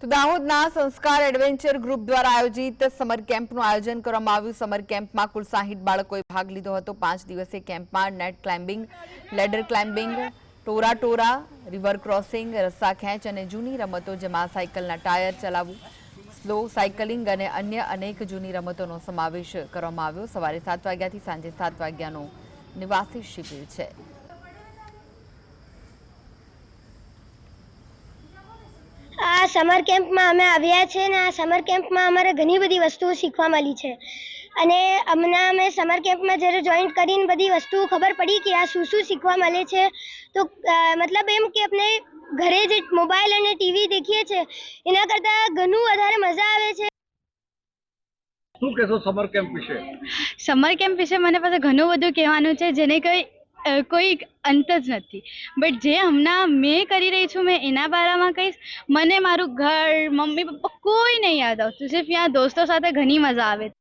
તો દાહોદના સંસ્કાર એડવેન્ચર ગ્રુપ દ્વારા આયોજિત સમર કેમ્પનું આયોજન કરવામાં આવ્યું। સમર કેમ્પમાં કુલ 60 બાળકોએ ભાગ લીધો હતો। 5 દિવસીય કેમ્પમાં નેટ ક્લાઇમ્બિંગ, લેડર ક્લાઇમ્બિંગ, ટોરા રિવર ક્રોસિંગ, રસ્સા ખેંચ અને જૂની રમતો જેમાં સાયકલના ટાયર ચલાવવું, સ્લો સાયકલિંગ અને અન્ય અનેક જૂની રમતોનો સમાવેશ કરવામાં આવ્યો। સવારે 7 વાગ્યાથી સાંજે 7 વાગ્યાનો નિવાસી શિબિર છે। આ સમર કેમ્પમાં અમે આવ્યા છે ને આ સમર કેમ્પમાં અમારે ઘણી બધી વસ્તુઓ શીખવા મળી છે અને હમણાં અમે સમર કેમ્પમાં જ્યારે જોઈન કરીને બધી વસ્તુઓ ખબર પડી કે આ શું શું શીખવા મળે છે। તો મતલબ એમ કે આપણે ઘરે જે મોબાઈલ અને ટીવી દેખીએ છીએ એના કરતાં ઘણું વધારે મજા આવે છે। શું કહેશો સમર કેમ્પ વિશે? સમર કેમ્પ વિશે મને પાસે ઘણું બધું કહેવાનું છે જેને કોઈ અંત જ નથી, બટ જે હમણાં મેં કરી રહી છું મેં એના બારામાં કહીશ। મને મારું ઘર, મમ્મી પપ્પા કોઈ નહીં યાદ આવતું, સિર્ફ ત્યાં દોસ્તો સાથે ઘણી મજા આવે।